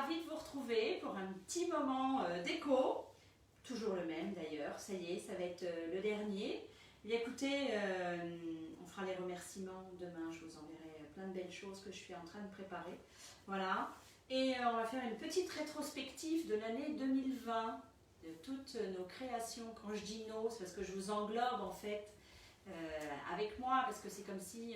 ravie de vous retrouver pour un petit moment d'écho. Toujours le même d'ailleurs, ça y est, ça va être le dernier. Et écoutez, on fera les remerciements demain, je vous enverrai plein de belles choses que je suis en train de préparer. Voilà. Et on va faire une petite rétrospective de l'année 2020, de toutes nos créations. Quand je dis nos, c'est parce que je vous englobe en fait avec moi, parce que c'est comme si...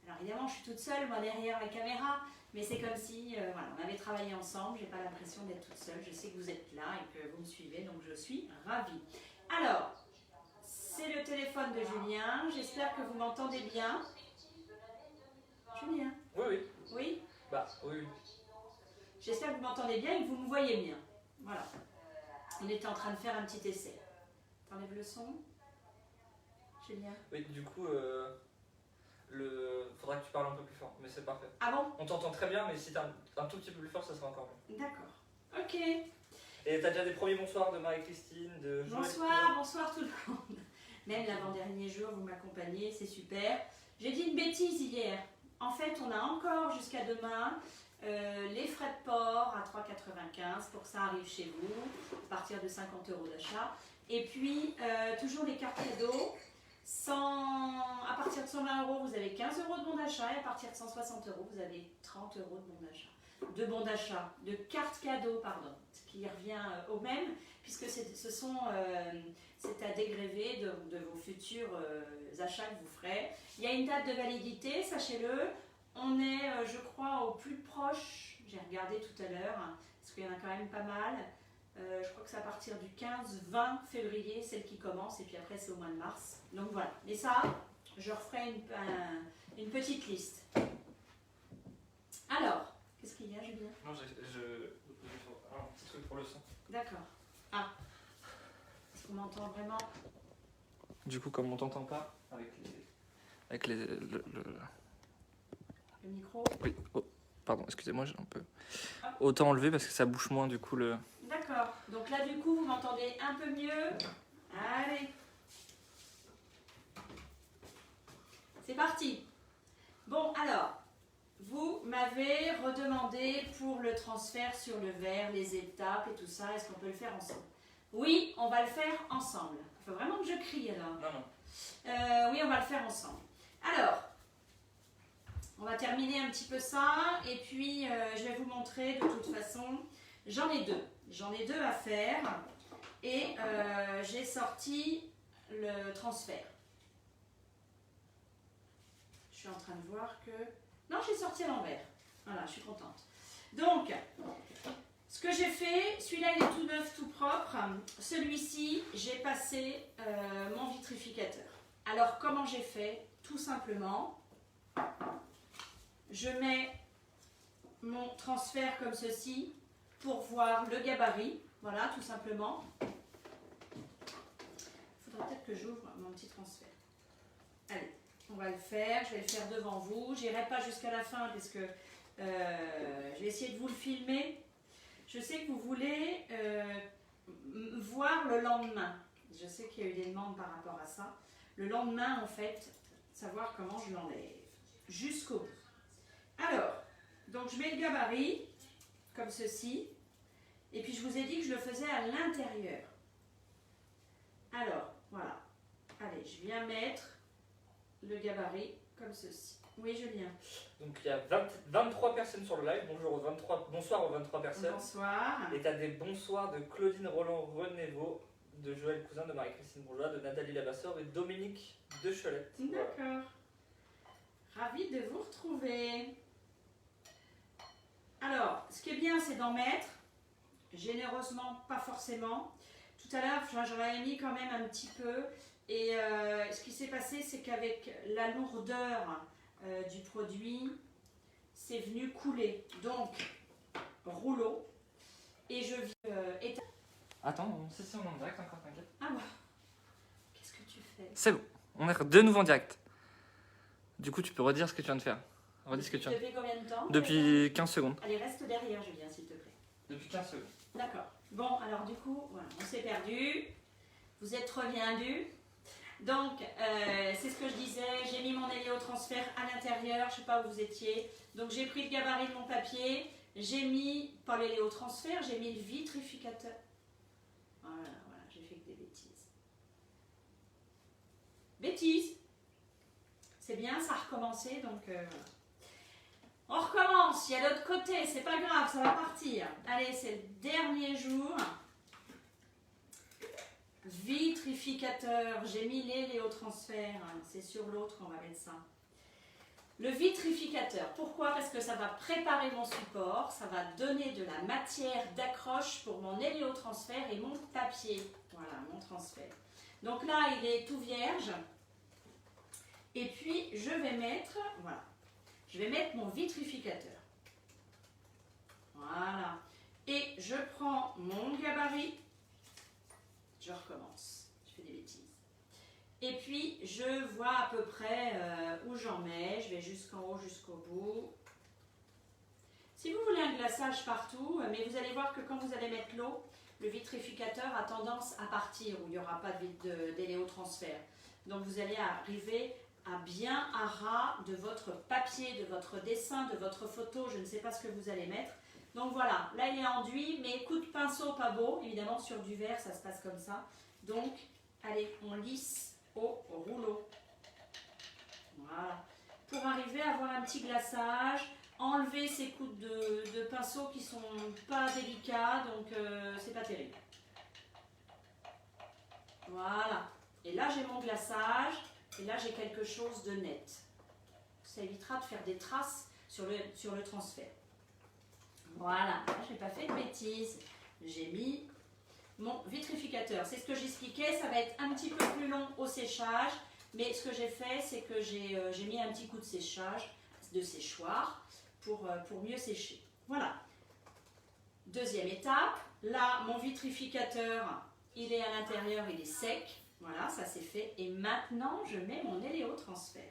alors évidemment, je suis toute seule, moi derrière la caméra, mais c'est comme si voilà, on avait travaillé ensemble, j'ai pas l'impression d'être toute seule, je sais que vous êtes là et que vous me suivez, donc je suis ravie. Alors, c'est le téléphone de Julien, j'espère que vous m'entendez bien. Julien? Oui, oui. Oui? Bah, oui. J'espère que vous m'entendez bien et que vous me voyez bien. Voilà. On était en train de faire un petit essai. T'enlèves le son, Julien? Oui, du coup, faudra que tu parles un peu plus fort, mais c'est parfait. Ah bon? On t'entend très bien, mais si t'es un tout petit peu plus fort, ça sera encore mieux. D'accord. Ok. Et t'as déjà des premiers bonsoirs de Marie-Christine, de Joël? Bonsoir tout le monde. Même l'avant-dernier jour, vous m'accompagnez, c'est super. J'ai dit une bêtise hier. En fait, on a encore jusqu'à demain les frais de port à 3,95 pour que ça arrive chez vous, à partir de 50 € d'achat. Et puis, toujours les cartes cadeaux. À partir de 120 €, vous avez 15 € de bon d'achat et à partir de 160 €, vous avez 30 € de bon d'achat. De bon d'achat, de cartes cadeaux, pardon, ce qui revient au même, puisque c'est à dégréver de vos futurs achats que vous ferez. Il y a une date de validité, sachez-le. On est, je crois, au plus proche, j'ai regardé tout à l'heure, parce qu'il y en a quand même pas mal. Je crois que c'est à partir du 15-20 février, celle qui commence, et puis après c'est au mois de mars. Donc voilà. Et ça, je referai une petite liste. Alors, qu'est-ce qu'il y a, Julien? Non, j'ai un petit truc pour le son. D'accord. Ah. Est-ce qu'on m'entend vraiment? Du coup, comme on t'entend pas, avec le micro? Oui, oh, pardon, excusez-moi, j'ai un peu... Autant enlever parce que ça bouge moins du coup le... D'accord. Donc là, du coup, vous m'entendez un peu mieux. Allez. C'est parti. Bon, alors, vous m'avez redemandé pour le transfert sur le verre, les étapes et tout ça. Est-ce qu'on peut le faire ensemble? Oui, on va le faire ensemble. Il faut vraiment que je crie alors. Non. Oui, on va le faire ensemble. Alors, on va terminer un petit peu ça. Et puis, je vais vous montrer de toute façon. J'en ai deux à faire. Et j'ai sorti le transfert. Je suis en train de voir que... Non, j'ai sorti à l'envers. Voilà, je suis contente. Donc, ce que j'ai fait, celui-là il est tout neuf, tout propre. Celui-ci, j'ai passé mon vitrificateur. Alors, comment j'ai fait? Tout simplement, je mets mon transfert comme ceci pour voir le gabarit. Voilà, tout simplement. Il faudra peut-être que j'ouvre mon petit transfert. Allez. On va le faire, je vais le faire devant vous. Je n'irai pas jusqu'à la fin parce que je vais essayer de vous le filmer. Je sais que vous voulez voir le lendemain. Je sais qu'il y a eu des demandes par rapport à ça. Le lendemain, en fait, savoir comment je l'enlève. Jusqu'au bout. Alors, donc je mets le gabarit, comme ceci. Et puis je vous ai dit que je le faisais à l'intérieur. Alors, voilà. Allez, je viens mettre le gabarit comme ceci. Oui, Julien. Donc il y a 23 personnes sur le live. Bonsoir aux 23 personnes. Bonsoir. Et tu as des bonsoirs de Claudine Roland-Renévaux, de Joël Cousin, de Marie-Christine Bourgeois, de Nathalie Labasseur et Dominique de Cholette. D'accord. Voilà. Ravie de vous retrouver. Alors, ce qui est bien, c'est d'en mettre. Généreusement, pas forcément. Tout à l'heure, j'aurais mis quand même un petit peu. Et ce qui s'est passé, c'est qu'avec la lourdeur du produit, c'est venu couler. Donc, rouleau. Et je viens éteindre. Attends, c'est on est en direct encore, t'inquiète. Ah bah, qu'est-ce que tu fais? C'est bon, on est de nouveau en direct. Du coup, tu peux redire ce que tu viens de faire. Redis ce que tu viens de faire. Depuis combien de temps? Depuis 15 secondes. Allez, reste derrière, Julien, s'il te plaît. Depuis 15 secondes. D'accord. Bon, alors du coup, voilà, on s'est perdu. Vous êtes reviendus. Donc, c'est ce que je disais, j'ai mis mon héliotransfert à l'intérieur, je ne sais pas où vous étiez. Donc, j'ai pris le gabarit de mon papier, J'ai mis, pas l'héliоtransfert, j'ai mis le vitrificateur. Voilà, j'ai fait que des bêtises. Bêtises. C'est bien, ça a recommencé, donc voilà. On recommence, il y a l'autre côté, c'est pas grave, ça va partir. Allez, c'est le dernier jour. Vitrificateur, j'ai mis l'héliоtransfert, c'est sur l'autre qu'on va mettre ça. Le vitrificateur, pourquoi? Parce que ça va préparer mon support, ça va donner de la matière d'accroche pour mon héliotransfert et mon papier. Voilà, mon transfert. Donc là, il est tout vierge. Et puis, je vais mettre, voilà, je vais mettre mon vitrificateur. Voilà. Et je prends mon gabarit. Je recommence. Je fais des bêtises. Et puis, je vois à peu près où j'en mets. Je vais jusqu'en haut, jusqu'au bout. Si vous voulez un glaçage partout, mais vous allez voir que quand vous allez mettre l'eau, le vitrificateur a tendance à partir, où il n'y aura pas d'héliоtransfert. Donc, vous allez arriver à bien à ras de votre papier, de votre dessin, de votre photo. Je ne sais pas ce que vous allez mettre. Donc voilà, là il est enduit, mais coup de pinceau pas beau. Évidemment, sur du verre, ça se passe comme ça. Donc, allez, on lisse au rouleau. Voilà. Pour arriver à avoir un petit glaçage, enlever ces coups de pinceau qui sont pas délicats, donc c'est pas terrible. Voilà. Et là, j'ai mon glaçage, et là, j'ai quelque chose de net. Ça évitera de faire des traces sur le transfert. Voilà, je n'ai pas fait de bêtises. J'ai mis mon vitrificateur. C'est ce que j'expliquais, ça va être un petit peu plus long au séchage. Mais ce que j'ai fait, c'est que j'ai mis un petit coup de séchage, de séchoir, pour mieux sécher. Voilà. Deuxième étape. Là, mon vitrificateur, il est à l'intérieur, il est sec. Voilà, ça c'est fait. Et maintenant, je mets mon héliotransfert.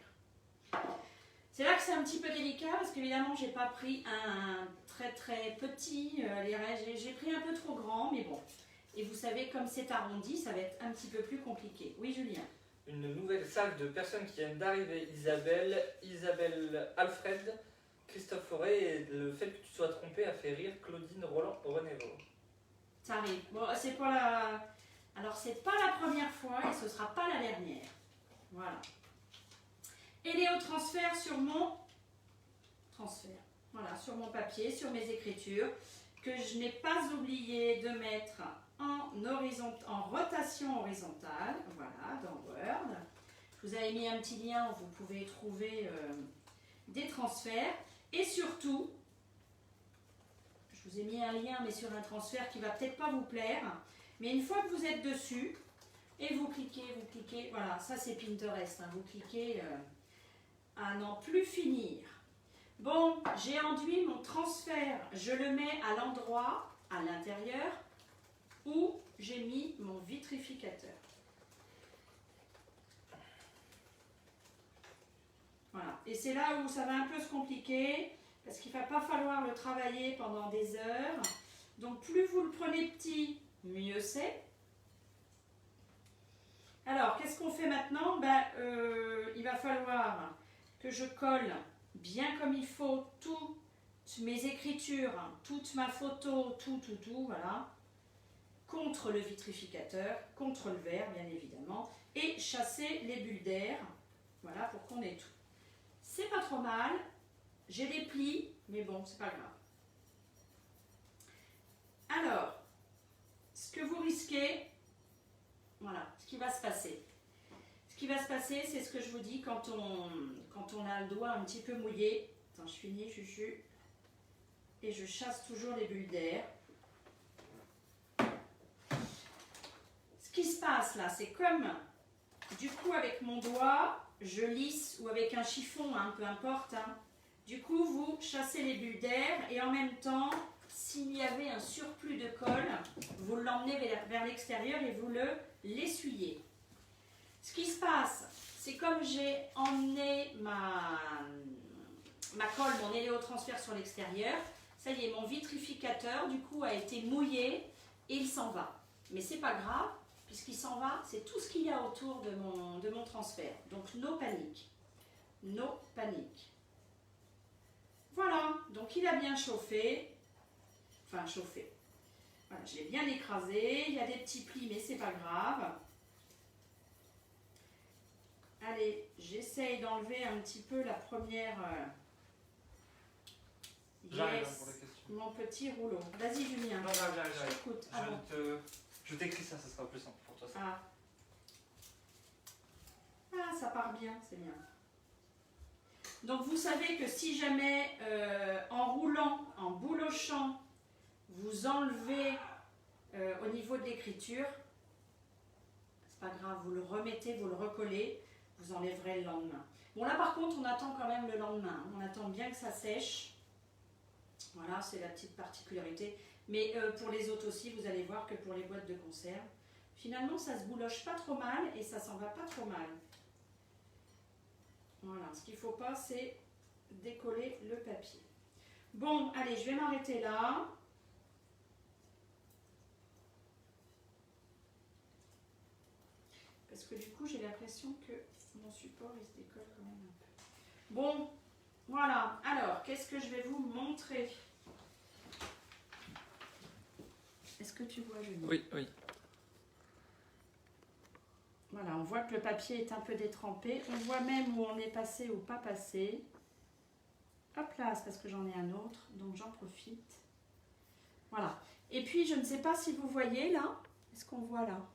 C'est là que c'est un petit peu délicat parce qu'évidemment, j'ai pas pris un très très petit. J'ai pris un peu trop grand, mais bon. Et vous savez, comme c'est arrondi, ça va être un petit peu plus compliqué. Oui, Julien? Une nouvelle salve de personnes qui viennent d'arriver. Isabelle Alfred, Christophe Forêt, et le fait que tu sois trompé a fait rire Claudine Roland-Renévaux. Ça arrive. Bon, c'est pas la... Alors, c'est pas la première fois et ce sera pas la dernière. Voilà. Héliotransfert sur mon transfert. Voilà, sur mon papier, sur mes écritures, que je n'ai pas oublié de mettre en rotation horizontale. Voilà, dans Word. Je vous avais mis un petit lien où vous pouvez trouver des transferts. Et surtout, je vous ai mis un lien, mais sur un transfert qui va peut-être pas vous plaire. Mais une fois que vous êtes dessus, et vous cliquez, voilà, ça c'est Pinterest, hein, vous cliquez à n'en plus finir. Bon, j'ai enduit mon transfert, je le mets à l'endroit, à l'intérieur, où j'ai mis mon vitrificateur. Voilà, et c'est là où ça va un peu se compliquer, parce qu'il ne va pas falloir le travailler pendant des heures. Donc plus vous le prenez petit, mieux c'est. Alors, qu'est-ce qu'on fait maintenant? Il va falloir que je colle bien comme il faut toutes mes écritures, toute ma photo, tout, voilà, contre le vitrificateur, contre le verre, bien évidemment, et chasser les bulles d'air, voilà, pour qu'on ait tout. C'est pas trop mal, j'ai des plis, mais bon, c'est pas grave. Alors, ce que vous risquez, voilà, ce qui va se passer. Ce qui va se passer, c'est ce que je vous dis quand on a le doigt un petit peu mouillé. Attends, je finis, chuchu. Et je chasse toujours les bulles d'air. Ce qui se passe là, c'est comme, du coup, avec mon doigt, je lisse, ou avec un chiffon, hein, peu importe. Hein. Du coup, vous chassez les bulles d'air et en même temps, s'il y avait un surplus de colle, vous l'emmenez vers l'extérieur et vous l'essuyez. Ce qui se passe, c'est comme j'ai emmené ma colle, mon héliotransfert sur l'extérieur, ça y est, mon vitrificateur du coup a été mouillé et il s'en va. Mais c'est pas grave, puisqu'il s'en va, c'est tout ce qu'il y a autour de mon transfert. Donc, no panique. No panique. Voilà, donc il a bien chauffé. enfin chauffer. Voilà, je l'ai bien écrasé. Il y a des petits plis, mais c'est pas grave. Allez, j'essaye d'enlever un petit peu la première. J'arrive Yes, pour la question. mon petit rouleau. Vas-y, Julien. Non, j'arrive. Écoute. Ah bon. Je t'écris ça, ça sera plus simple pour toi. Ça. Ah, ça part bien, c'est bien. Donc vous savez que si jamais en roulant, en boulochant, vous enlevez au niveau de l'écriture, c'est pas grave, vous le remettez, vous le recollez, vous enlèverez le lendemain. Bon là par contre on attend quand même le lendemain, on attend bien que ça sèche. Voilà, c'est la petite particularité. Mais pour les autres aussi, vous allez voir que pour les boîtes de conserve, finalement ça se bouloche pas trop mal et ça s'en va pas trop mal. Voilà, ce qu'il ne faut pas, c'est décoller le papier. Bon, allez, je vais m'arrêter là. Parce que du coup, j'ai l'impression que mon support, il se décolle quand même un peu. Bon, voilà. Alors, qu'est-ce que je vais vous montrer? Est-ce que tu vois, Julie? Oui, oui. Voilà, on voit que le papier est un peu détrempé. On voit même où on est passé ou pas passé. Hop là, c'est parce que j'en ai un autre, donc j'en profite. Voilà. Et puis, je ne sais pas si vous voyez là. Est-ce qu'on voit là?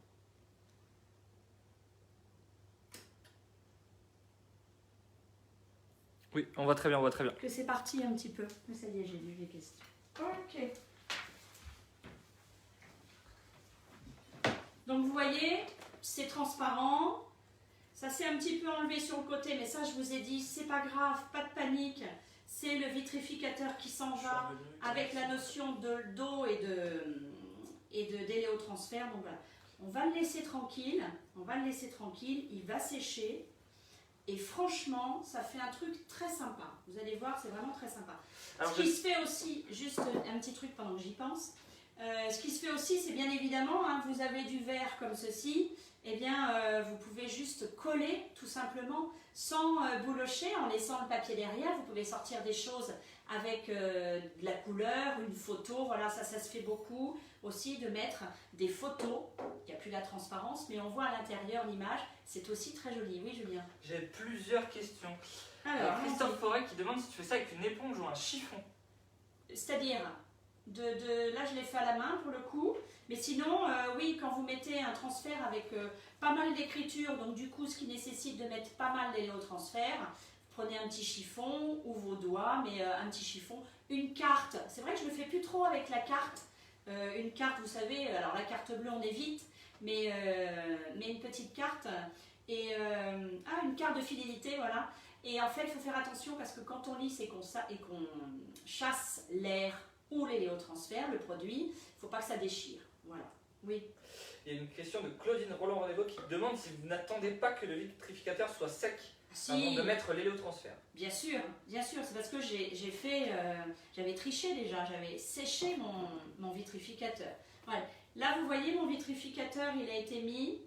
Oui, on voit très bien, on voit très bien. Que c'est parti un petit peu. Mais ça y est, j'ai lu les questions. Ok. Donc, vous voyez, c'est transparent. Ça s'est un petit peu enlevé sur le côté, mais ça, je vous ai dit, c'est pas grave, pas de panique. C'est le vitrificateur qui s'en va avec la notion d'eau et d'éléotransfert. Donc voilà, on va le laisser tranquille. On va le laisser tranquille. Il va sécher. Et franchement, ça fait un truc très sympa. Vous allez voir, c'est vraiment très sympa. Alors, ce qui se fait aussi, juste un petit truc pendant que j'y pense. Ce qui se fait aussi, c'est bien évidemment, hein, vous avez du verre comme ceci, eh bien, vous pouvez juste coller tout simplement sans boulocher, en laissant le papier derrière. Vous pouvez sortir des choses avec de la couleur, une photo. Voilà, ça se fait beaucoup aussi de mettre des photos. Il n'y a plus la transparence, mais on voit à l'intérieur l'image. C'est aussi très joli. Oui, Julien? J'ai plusieurs questions. Alors, Christophe Forêt qui demande si tu fais ça avec une éponge ou un chiffon. C'est-à-dire, là je l'ai fait à la main pour le coup, mais sinon, oui, quand vous mettez un transfert avec pas mal d'écriture, donc du coup ce qui nécessite de mettre pas mal d'éléotransfert, prenez un petit chiffon ou vos doigts, mais un petit chiffon, une carte. C'est vrai que je ne le fais plus trop avec la carte. Une carte, vous savez, alors la carte bleue on évite, mais une petite carte, et une carte de fidélité, voilà. Et en fait, il faut faire attention parce que quand on lisse et qu'on chasse l'air ou l'éléotransfert, le produit, il ne faut pas que ça déchire. Voilà. Oui. Il y a une question de Claudine Roland-Rendez-vous qui demande si vous n'attendez pas que le vitrificateur soit sec avant de mettre l'éléotransfert. Bien sûr, c'est parce que j'avais triché déjà, j'avais séché mon vitrificateur. Voilà. Là, vous voyez, mon vitrificateur, il a été mis.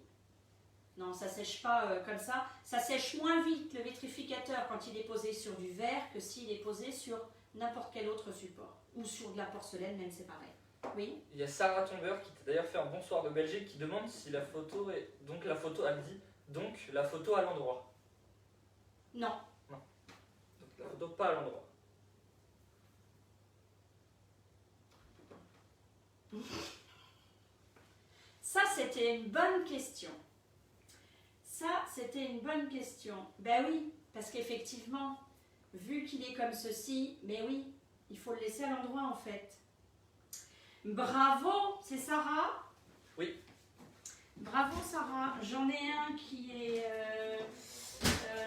Non, ça ne sèche pas comme ça. Ça sèche moins vite le vitrificateur quand il est posé sur du verre que s'il est posé sur n'importe quel autre support. Ou sur de la porcelaine, même c'est pareil. Oui. Il y a Sarah Tomber qui t'a d'ailleurs fait un bonsoir de Belgique qui demande si la photo est. Donc la photo, elle dit donc la photo à l'endroit. Non. Non. Donc la photo pas à l'endroit. Ça, c'était une bonne question. Ben oui, parce qu'effectivement, vu qu'il est comme ceci, mais oui, il faut le laisser à l'endroit en fait. Bravo, c'est Sarah? Oui. Bravo Sarah, j'en ai un qui est...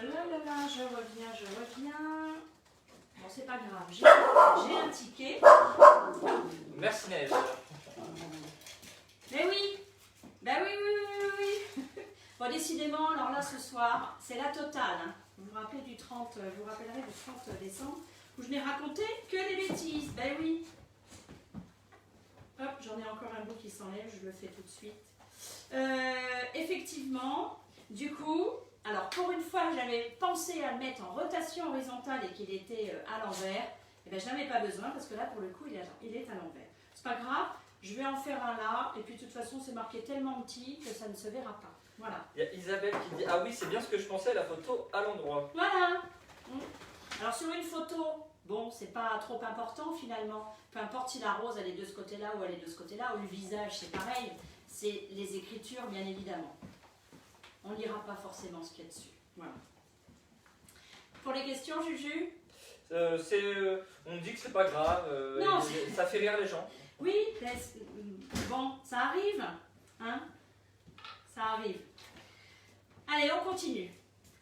je reviens. Bon, c'est pas grave, j'ai un ticket. Merci Neige. Mais oui, ben oui. Bon, décidément, alors là, ce soir, c'est la totale. Hein. Vous vous rappelez du 30, vous rappellerez du 30 décembre, où je n'ai raconté que des bêtises. Ben oui. Hop, j'en ai encore un bout qui s'enlève, je le fais tout de suite. Effectivement, du coup, alors pour une fois, j'avais pensé à le mettre en rotation horizontale et qu'il était à l'envers. Et ben, je n'en avais pas besoin parce que là, pour le coup, il est à l'envers. Ce pas grave, je vais en faire un là, et puis de toute façon c'est marqué tellement petit que ça ne se verra pas. Voilà. Il y a Isabelle qui dit, ah oui, c'est bien ce que je pensais, la photo à l'endroit. Voilà. Alors sur une photo, bon, c'est pas trop important finalement. Peu importe si la rose elle est de ce côté-là ou elle est de ce côté-là, ou le visage c'est pareil. C'est les écritures bien évidemment. On ne lira pas forcément ce qu'il y a dessus. Voilà. Pour les questions, Juju? On dit que c'est pas grave, Non, ça fait rire les gens. Oui, bon, ça arrive. Hein? Ça arrive. Allez, on continue.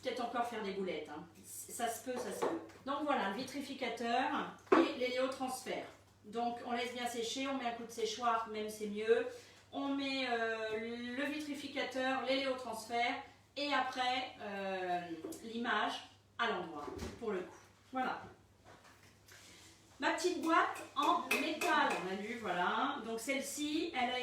Peut-être encore faire des boulettes. Hein. Ça se peut, ça se peut. Donc voilà, le vitrificateur et l'héléotransfert. Donc on laisse bien sécher, on met un coup de séchoir, même c'est mieux. On met le vitrificateur, l'héléotransfert et après l'image à l'endroit pour le coup. Voilà. Ma petite boîte en métal, on a vu, voilà. Donc celle-ci, elle a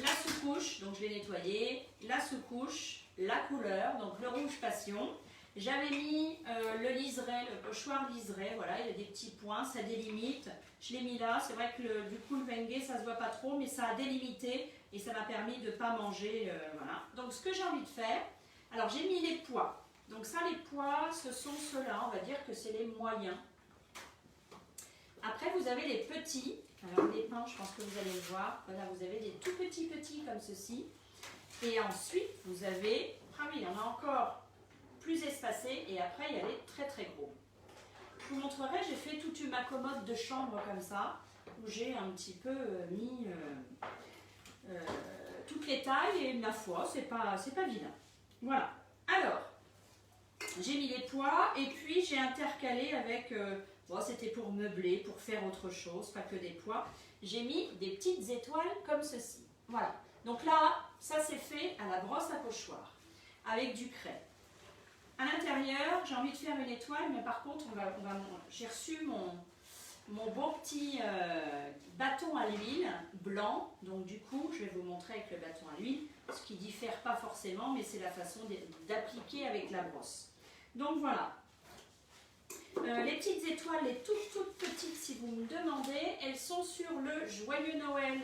la sous-couche, donc je l'ai nettoyée, la sous-couche, la couleur, donc le rouge passion. J'avais mis le liseré, le pochoir liseré, voilà, il y a des petits points, ça délimite. Je l'ai mis là, c'est vrai que du coup le Wenge, ça se voit pas trop, mais ça a délimité et ça m'a permis de ne pas manger, voilà. Donc ce que j'ai envie de faire, alors j'ai mis les pois. Donc ça, les pois, ce sont ceux-là, on va dire que c'est les moyens. Après, vous avez les petits. Alors les pains, je pense que vous allez le voir. Voilà, vous avez des tout petits comme ceci. Et ensuite, vous avez, ah oui, il y en a encore plus espacés. Et après, il y a les très très gros. Je vous montrerai, j'ai fait toute ma commode de chambre comme ça, où j'ai un petit peu mis toutes les tailles. Et ma foi, c'est pas vilain. Voilà. Alors, j'ai mis les pois et puis j'ai intercalé avec... bon, c'était pour meubler, pour faire autre chose, pas que des pois. J'ai mis des petites étoiles comme ceci. Voilà. Donc là, ça c'est fait à la brosse à pochoir, avec du craie. À l'intérieur, j'ai envie de faire une étoile, mais par contre, j'ai reçu mon beau petit bâton à l'huile blanc. Donc du coup, je vais vous montrer avec le bâton à l'huile, ce qui diffère pas forcément, mais c'est la façon d'appliquer avec la brosse. Donc voilà. Les petites étoiles, les toutes petites si vous me demandez, elles sont sur le Joyeux Noël.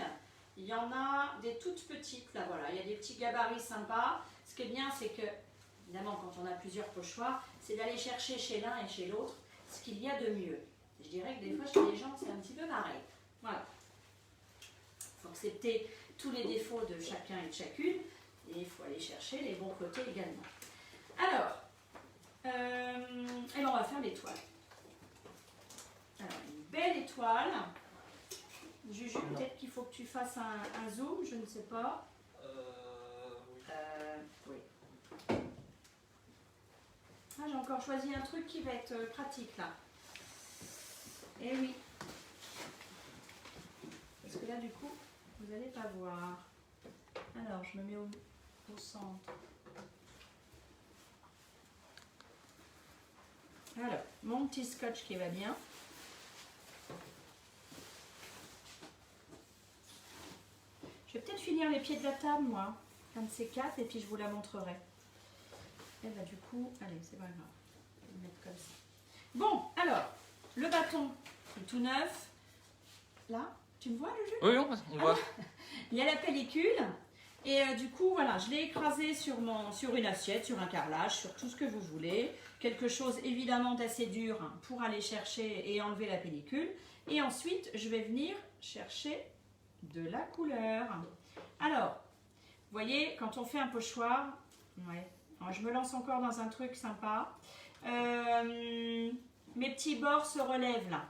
Il y en a des toutes petites, là voilà, il y a des petits gabarits sympas. Ce qui est bien, c'est que, évidemment, quand on a plusieurs pochoirs, c'est d'aller chercher chez l'un et chez l'autre ce qu'il y a de mieux. Je dirais que des fois, chez les gens, c'est un petit peu pareil. Voilà. Il faut accepter tous les défauts de chacun et de chacune, et il faut aller chercher les bons côtés également. Alors, et on va faire l'étoile. Alors, une belle étoile. Juju, peut-être qu'il faut que tu fasses un zoom, je ne sais pas. Oui. Ah, j'ai encore choisi un truc qui va être pratique là. Eh oui. Parce que là, du coup, vous n'allez pas voir. Alors, je me mets au centre. Alors, mon petit scotch qui va bien. Je vais peut-être finir les pieds de la table, moi. Un de ces quatre, et puis je vous la montrerai. Et bah du coup, allez, c'est pas grave. Je vais le mettre comme ça. Bon, alors, le bâton est tout neuf. Là, tu me vois le jeu? Oui, on voit. Il y a la pellicule. Et du coup, voilà, je l'ai écrasé sur une assiette, sur un carrelage, sur tout ce que vous voulez. Quelque chose évidemment d'assez dur pour aller chercher et enlever la pellicule. Et ensuite, je vais venir chercher de la couleur. Alors, vous voyez, quand on fait un pochoir, ouais, alors je me lance encore dans un truc sympa. Mes petits bords se relèvent là.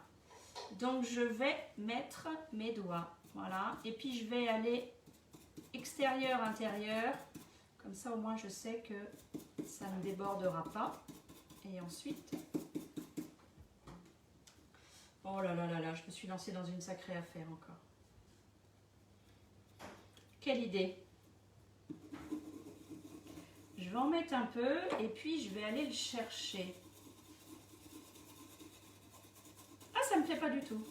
Donc, je vais mettre mes doigts. Voilà. Et puis, je vais aller extérieur, intérieur. Comme ça, au moins, je sais que ça ne débordera pas. Et ensuite... Oh là là là là, je me suis lancée dans une sacrée affaire encore. Quelle idée! Je vais en mettre un peu et puis je vais aller le chercher. Ah, ça me plaît pas du tout.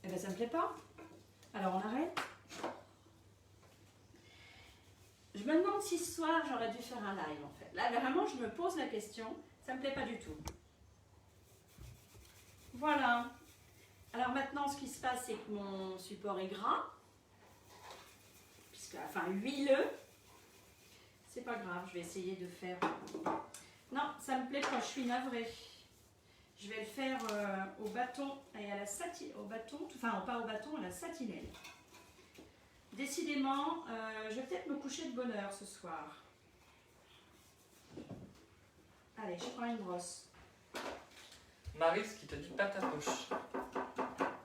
Eh bien, ça me plaît pas. Alors, on arrête. Je me demande si ce soir, j'aurais dû faire un live, en fait. Là, vraiment, je me pose la question. Ça me plaît pas du tout. Voilà. maintenant, ce qui se passe, c'est que mon support est gras, enfin huileux. C'est pas grave, je vais essayer de faire... Non, ça me plaît pas, je suis navrée. Je vais le faire au bâton et à la satinelle. Enfin, pas au bâton, à la satinelle. Décidément, je vais peut-être me coucher de bonne heure ce soir. Allez, je prends une brosse. Maris qui te dit pas ta poche.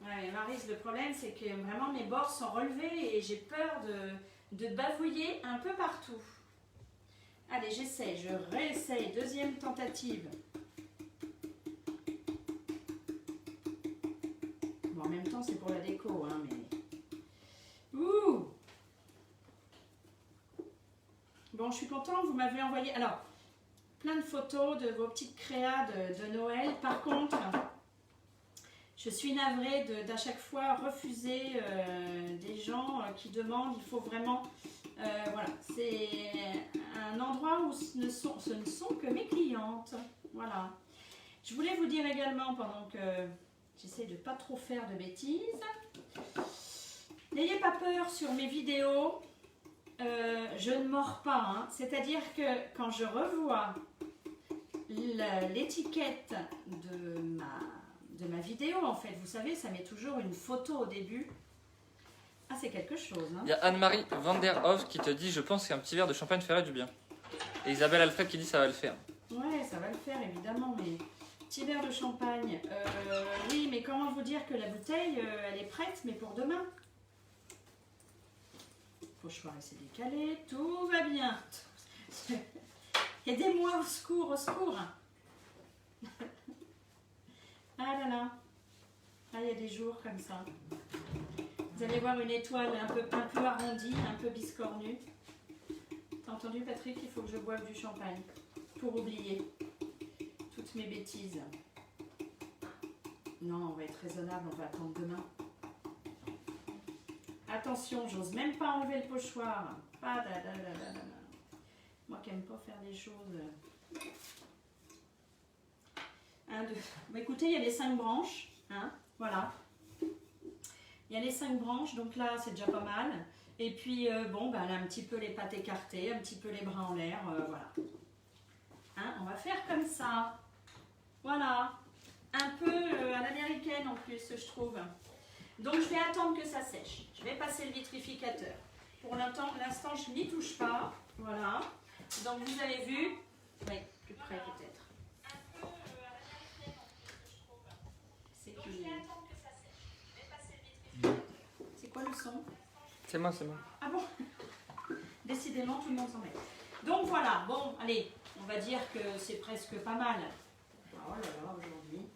Ouais, Maris, le problème, c'est que vraiment mes bords sont relevés et j'ai peur de bavouiller un peu partout. Allez, j'essaie, je réessaye. Deuxième tentative. Bon, en même temps, c'est pour la déco, hein, mais... Ouh! Bon, je suis contente, vous m'avez envoyé... Alors, plein de photos de vos petites créas de Noël. Par contre, je suis navrée d'à chaque fois refuser des gens qui demandent. Il faut vraiment... voilà, c'est un endroit où ce ne sont que mes clientes. Voilà. Je voulais vous dire également, pendant que j'essaie de ne pas trop faire de bêtises, n'ayez pas peur sur mes vidéos, je ne mords pas. Hein. C'est-à-dire que quand je revois l'étiquette de ma vidéo, en fait, vous savez, ça met toujours une photo au début. Ah, c'est quelque chose. Hein. Il y a Anne-Marie Van der Hoff qui te dit je pense qu'un petit verre de champagne ferait du bien. Et Isabelle Alfred qui dit ça va le faire. Ouais, ça va le faire évidemment, mais petit verre de champagne. Oui, mais comment vous dire que la bouteille, elle est prête, mais pour demain. Pochoir, il s'est décalé, tout va bien. Aidez-moi, au secours, au secours. Ah là là. Ah, il y a des jours comme ça. Vous allez voir une étoile un peu arrondie, un peu biscornue. T'as entendu, Patrick? Il faut que je boive du champagne pour oublier toutes mes bêtises. Non, on va être raisonnable, on va attendre demain. Attention, j'ose même pas enlever le pochoir. Ah, moi qui n'aime pas faire des choses. 1, 2. Bon, écoutez, il y a les 5 branches. Hein, voilà. Il y a les 5 branches, donc là c'est déjà pas mal. Et puis bon, ben, elle a un petit peu les pattes écartées, un petit peu les bras en l'air, voilà. Hein, on va faire comme ça. Voilà. Un peu à l'américaine en plus, je trouve. Donc je vais attendre que ça sèche. Je vais passer le vitrificateur. Pour l'instant, je n'y touche pas. Voilà. Donc vous avez vu. Oui, plus près peut-être. C'est qui? C'est quoi le son? C'est moi, c'est moi. Ah bon? Décidément, tout le monde s'en met. Donc voilà, bon, allez, on va dire que c'est presque pas mal. Oh là là, aujourd'hui.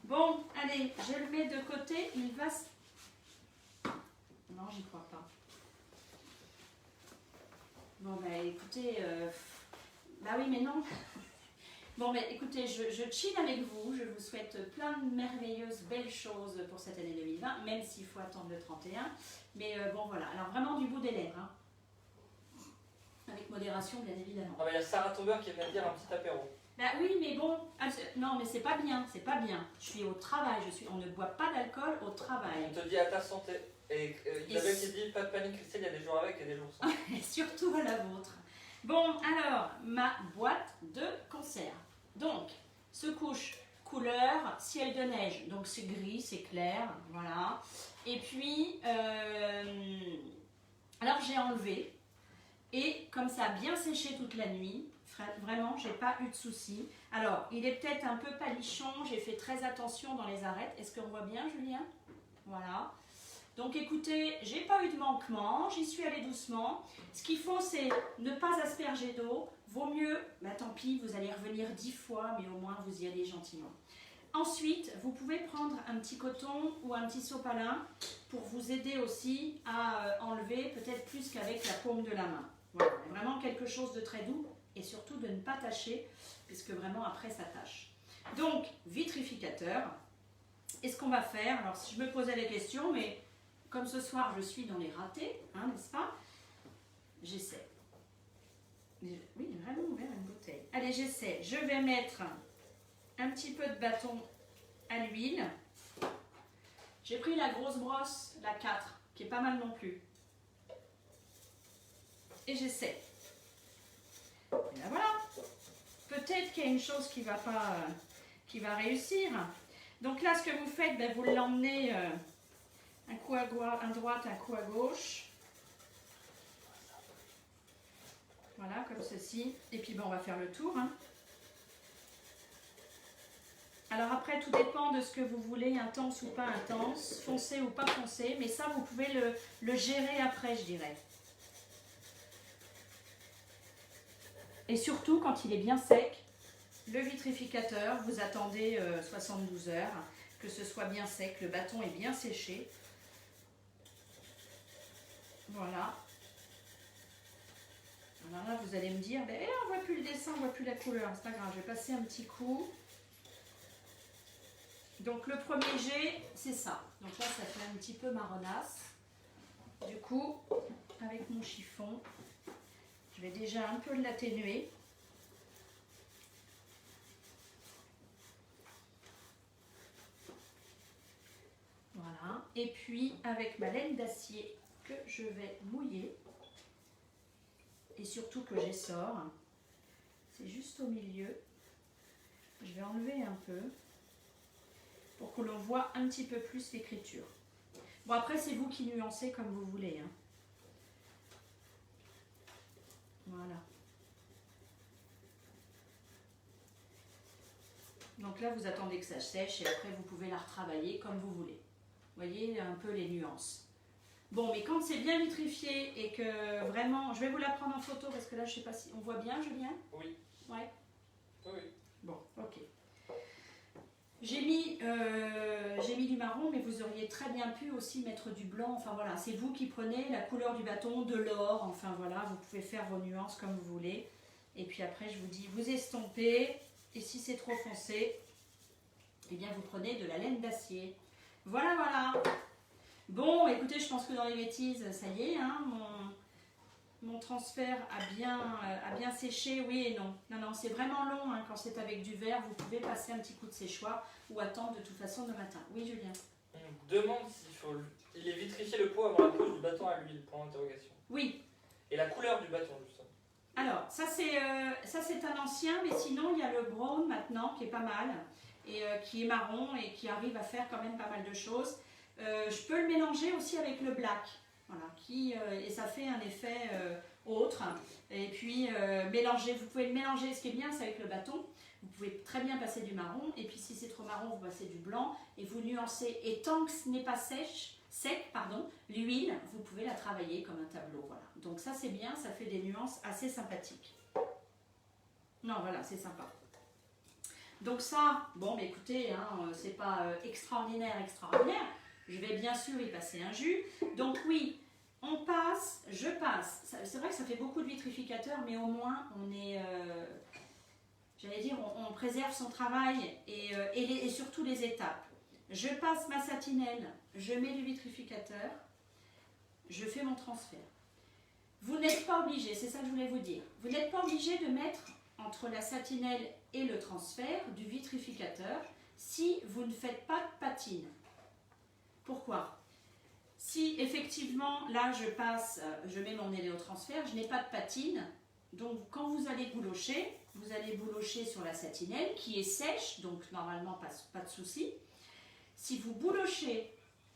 Bon, allez, je le mets de côté, il va... Non, j'y crois pas. Bon, bah écoutez, bah oui, mais non. Bon, mais écoutez, je chill avec vous, je vous souhaite plein de merveilleuses, belles choses pour cette année 2020, même s'il faut attendre le 31. Mais bon, voilà, alors vraiment du bout des lèvres, hein. Avec modération, bien évidemment. Ah bah il y a Sarah Tauber qui vient de dire un petit apéro. Bah oui, mais bon, non, mais c'est pas bien, c'est pas bien. Je suis au travail, on ne boit pas d'alcool au travail. On te dit à ta santé. Et Isabelle qui dit pas de panique, Christelle, il y a des jours avec et des jours sans. Et surtout à la vôtre. Bon, alors, ma boîte de conserve. Donc, secouche couleur ciel de neige. Donc, c'est gris, c'est clair, voilà. Et puis, alors j'ai enlevé. Et comme ça a bien séché toute la nuit, vraiment, j'ai pas eu de soucis. Alors, il est peut-être un peu palichon, j'ai fait très attention dans les arêtes. Est-ce qu'on voit bien, Julien? Voilà. Donc écoutez, j'ai pas eu de manquement, j'y suis allée doucement. Ce qu'il faut, c'est ne pas asperger d'eau. Vaut mieux, bah tant pis, vous allez revenir 10 fois, mais au moins vous y allez gentiment. Ensuite, vous pouvez prendre un petit coton ou un petit sopalin pour vous aider aussi à enlever, peut-être plus qu'avec la paume de la main. Voilà, vraiment quelque chose de très doux et surtout de ne pas tacher, puisque vraiment après ça tâche. Donc, vitrificateur. Et ce qu'on va faire, alors si je me posais la question, mais comme ce soir je suis dans les ratés, hein, n'est-ce pas? J'essaie. Oui, vraiment ouvert une bouteille. Allez, j'essaie. Je vais mettre un petit peu de bâton à l'huile. J'ai pris la grosse brosse, la 4, qui est pas mal non plus. Et j'essaie. Et là voilà. Peut-être qu'il y a une chose qui va pas, qui va réussir. Donc là, ce que vous faites, ben, vous l'emmenez un coup à droite, un coup à gauche. Voilà, comme ceci. Et puis ben, on va faire le tour. Hein. Alors après, tout dépend de ce que vous voulez, intense ou pas intense, foncé ou pas foncé. Mais ça, vous pouvez le gérer après, je dirais. Et surtout, quand il est bien sec, le vitrificateur, vous attendez 72 heures, que ce soit bien sec, le bâton est bien séché. Voilà. Alors là, vous allez me dire, ben, on ne voit plus le dessin, on ne voit plus la couleur. C'est pas grave, je vais passer un petit coup. Donc le premier jet, c'est ça. Donc là, ça fait un petit peu marronasse. Du coup, avec mon chiffon, je vais déjà un peu l'atténuer. Voilà. Et puis, avec ma laine d'acier que je vais mouiller, et surtout que j'essore, c'est juste au milieu. Je vais enlever un peu pour que l'on voit un petit peu plus l'écriture. Bon, après, c'est vous qui nuancez comme vous voulez. Hein. Voilà. Donc là, vous attendez que ça sèche et après, vous pouvez la retravailler comme vous voulez. Vous voyez un peu les nuances. Bon, mais quand c'est bien vitrifié et que vraiment... Je vais vous la prendre en photo parce que là, je ne sais pas si... On voit bien, Julien? Oui. Ouais. Oui. Bon, ok. J'ai mis du marron, mais vous auriez très bien pu aussi mettre du blanc. Enfin voilà, c'est vous qui prenez la couleur du bâton, de l'or. Enfin voilà, vous pouvez faire vos nuances comme vous voulez. Et puis après, je vous dis, vous estompez. Et si c'est trop foncé, eh bien vous prenez de la laine d'acier. Voilà, voilà. Bon, écoutez, je pense que dans les bêtises, ça y est, hein, mon transfert a bien séché, oui et non. Non, c'est vraiment long hein, quand c'est avec du verre. Vous pouvez passer un petit coup de séchoir ou attendre de toute façon le matin. Oui, Julien. On demande il est vitrifié le pot avant la pose du bâton à l'huile, point d'interrogation. Oui. Et la couleur du bâton, justement. Alors, ça c'est un ancien, mais sinon il y a le brown maintenant qui est pas mal et qui est marron et qui arrive à faire quand même pas mal de choses. Je peux le mélanger aussi avec le black. Voilà, et ça fait un effet autre. Et puis mélanger, vous pouvez le mélanger. Ce qui est bien, c'est avec le bâton. Vous pouvez très bien passer du marron. Et puis si c'est trop marron, vous passez du blanc et vous nuancez. Et tant que ce n'est pas sec, l'huile, vous pouvez la travailler comme un tableau. Voilà. Donc ça c'est bien, ça fait des nuances assez sympathiques. Non, voilà, c'est sympa. Donc ça, bon, mais écoutez, hein, c'est pas extraordinaire. Je vais bien sûr y passer un jus. Donc oui, je passe. C'est vrai que ça fait beaucoup de vitrificateurs, mais au moins on est, j'allais dire, on préserve son travail et surtout les étapes. Je passe ma satinelle, je mets du vitrificateur, je fais mon transfert. Vous n'êtes pas obligé, c'est ça que je voulais vous dire, vous n'êtes pas obligé de mettre entre la satinelle et le transfert du vitrificateur si vous ne faites pas de patine. Pourquoi? Si effectivement, là je mets mon éléotransfert, je n'ai pas de patine, donc quand vous allez boulocher sur la satinelle qui est sèche, donc normalement pas de souci. Si vous boulochez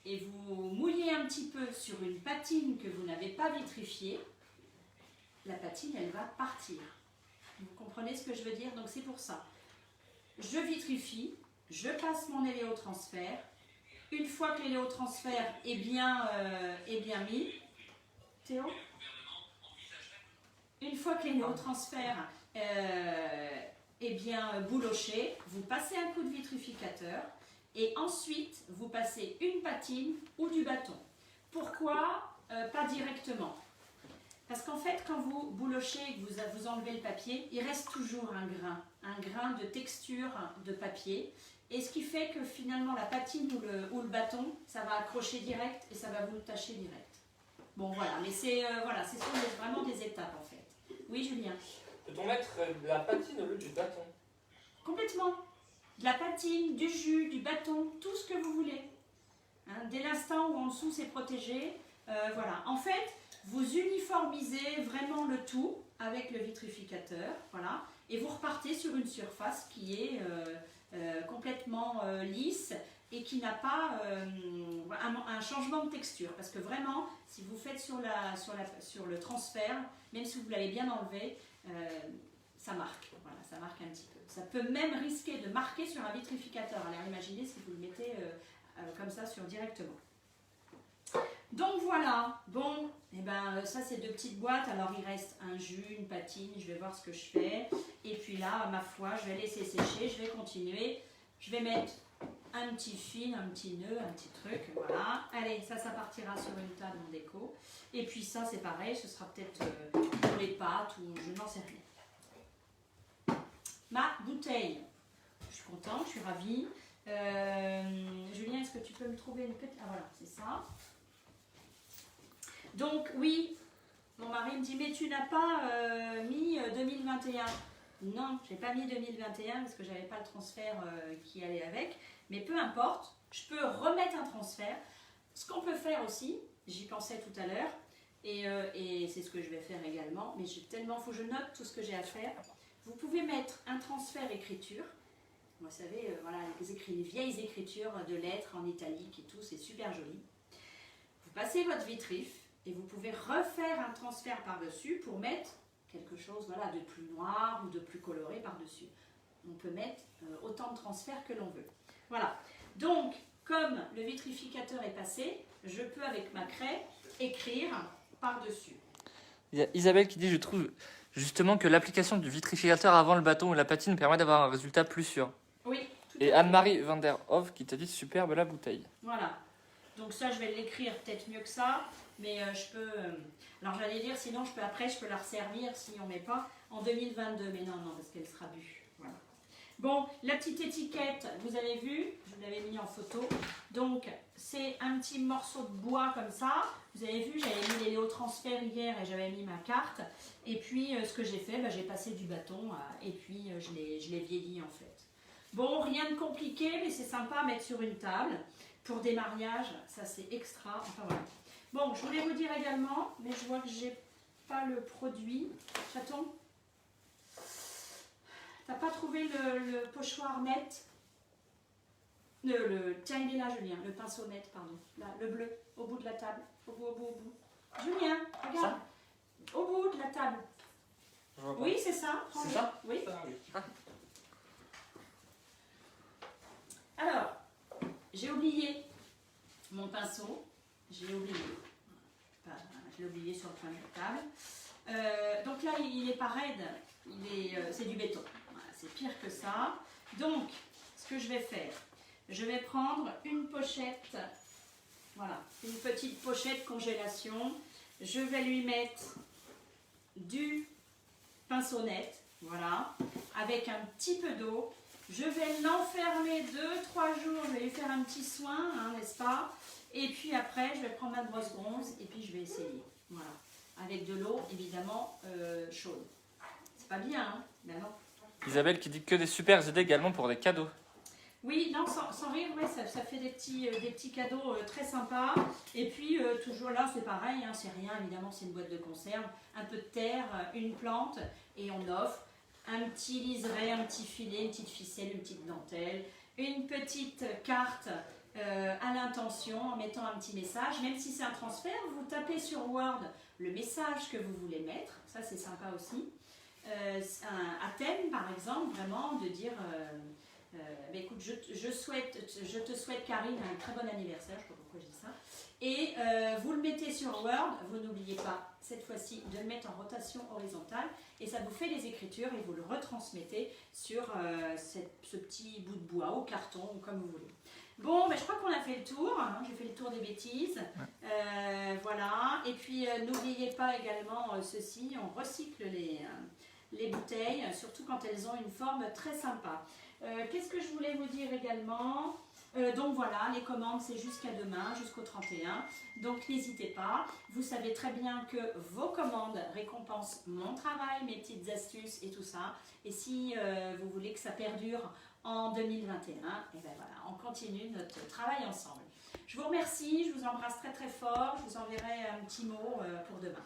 et vous mouillez un petit peu sur une patine que vous n'avez pas vitrifiée, la patine elle va partir. Vous comprenez ce que je veux dire? Donc c'est pour ça. Je vitrifie, je passe mon éléotransfert. Une fois que l'éléotransfert est bien mis, Théo? Une fois que l'éléotransfert est bien bouloché, vous passez un coup de vitrificateur et ensuite vous passez une patine ou du bâton. Pourquoi pas directement? Parce qu'en fait, quand vous boulochez et que vous enlevez le papier, il reste toujours un grain de texture de papier. Et ce qui fait que finalement la patine ou le bâton, ça va accrocher direct et ça va vous le tacher direct. Bon voilà, mais ce sont vraiment des étapes en fait. Oui Julien? Peut-on mettre de la patine au lieu du bâton? Complètement. De la patine, du jus, du bâton, tout ce que vous voulez. Hein, dessous c'est protégé. Voilà. En fait, vous uniformisez vraiment le tout avec le vitrificateur. Voilà. Et vous repartez sur une surface qui est complètement lisse et qui n'a pas un changement de texture. Parce que vraiment, si vous faites sur le transfert, même si vous l'avez bien enlevé, ça marque. Voilà, ça marque un petit peu. Ça peut même risquer de marquer sur un vitrificateur. Alors imaginez si vous le mettez comme ça directement. Donc voilà, bon, et ben ça c'est 2 petites boîtes, alors il reste un jus, une patine, je vais voir ce que je fais. Et puis là, ma foi, je vais laisser sécher, je vais continuer. Je vais mettre un petit fil, un petit nœud, un petit truc, voilà. Allez, ça partira sur une table en déco. Et puis ça c'est pareil, ce sera peut-être pour les pâtes ou je n'en sais rien. Ma bouteille, je suis contente, je suis ravie. Julien, est-ce que tu peux me trouver une petite... Ah voilà, c'est ça. Donc oui, mon mari me dit, mais tu n'as pas mis 2021. Non, je n'ai pas mis 2021 parce que je n'avais pas le transfert qui allait avec. Mais peu importe, je peux remettre un transfert. Ce qu'on peut faire aussi, j'y pensais tout à l'heure, et c'est ce que je vais faire également, mais il faut que je note tout ce que j'ai à faire. Vous pouvez mettre un transfert écriture. Vous savez, voilà, les vieilles écritures de lettres en italique et tout, c'est super joli. Vous passez votre vitrif et vous pouvez refaire un transfert par-dessus pour mettre quelque chose voilà, de plus noir ou de plus coloré par-dessus. On peut mettre autant de transferts que l'on veut. Voilà. Donc, comme le vitrificateur est passé, je peux avec ma craie écrire par-dessus. Il y a Isabelle qui dit, je trouve justement que l'application du vitrificateur avant le bâton ou la patine permet d'avoir un résultat plus sûr. Oui. Et Anne-Marie van der Hoff qui te dit, superbe la bouteille. Voilà. Donc ça, je vais l'écrire peut-être mieux que ça, mais je peux... alors j'allais dire, sinon je peux la resservir si on ne met pas en 2022, mais non, parce qu'elle sera bue. Voilà. Bon, la petite étiquette, vous avez vu, je vous l'avais mis en photo. Donc, c'est un petit morceau de bois comme ça. Vous avez vu, j'avais mis les Léotransfert hier et j'avais mis ma carte. Et puis, ce que j'ai fait, j'ai passé du bâton et puis je l'ai vieilli en fait. Bon, rien de compliqué, mais c'est sympa à mettre sur une table. Pour des mariages, ça c'est extra. Enfin voilà. Bon, je voulais vous dire également, mais je vois que j'ai pas le produit. Chaton, t'as pas trouvé le pochoir net? Tiens, il est là, Julien. Le pinceau net, pardon. Là, le bleu, au bout de la table. Au bout. Julien, regarde. Au bout de la table. Oui, c'est ça. C'est ça? Oui. Ah. Alors, j'ai oublié mon pinceau. J'ai oublié. Je l'ai oublié sur le coin de la table. Donc là, il n'est pas raide. C'est du béton. Voilà, c'est pire que ça. Donc, ce que je vais faire, je vais prendre une pochette. Voilà, une petite pochette congélation. Je vais lui mettre du pinceau net. Voilà, avec un petit peu d'eau. Je vais l'enfermer 2-3 jours, je vais lui faire un petit soin, n'est-ce pas? Et puis après, je vais prendre ma brosse bronze et puis je vais essayer. Voilà, avec de l'eau évidemment chaude. C'est pas bien, hein? Ben non. Isabelle qui dit que des super idées également pour des cadeaux. Oui, non, sans rire, ouais, ça fait des petits cadeaux très sympas. Et puis, toujours là, c'est pareil, hein, c'est rien, évidemment, c'est une boîte de conserve. Un peu de terre, une plante, et on offre un petit liseré, un petit filet, une petite ficelle, une petite dentelle, une petite carte à l'intention en mettant un petit message. Même si c'est un transfert, vous tapez sur Word le message que vous voulez mettre. Ça, c'est sympa aussi. Un thème, par exemple, vraiment, de dire... écoute, je te souhaite Karine un très bon anniversaire, je ne sais pas pourquoi je dis ça. Et vous le mettez sur Word, vous n'oubliez pas cette fois-ci de le mettre en rotation horizontale et ça vous fait les écritures et vous le retransmettez sur ce petit bout de bois ou carton ou comme vous voulez. Bon, je crois qu'on a fait le tour, hein, j'ai fait le tour des bêtises. Voilà, et puis n'oubliez pas également ceci, on recycle les bouteilles, surtout quand elles ont une forme très sympa. Qu'est-ce que je voulais vous dire également? Donc voilà, les commandes c'est jusqu'à demain, jusqu'au 31. Donc n'hésitez pas. Vous savez très bien que vos commandes récompensent mon travail, mes petites astuces et tout ça. Et si vous voulez que ça perdure en 2021, et ben voilà, on continue notre travail ensemble. Je vous remercie. remercie, je vous embrasse très très fort. Je vous enverrai un petit mot pour demain.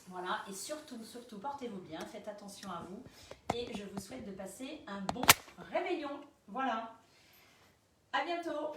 Voilà, et surtout, surtout, portez-vous bien, faites attention à vous. Et je vous souhaite de passer un bon réveillon. Voilà, à bientôt.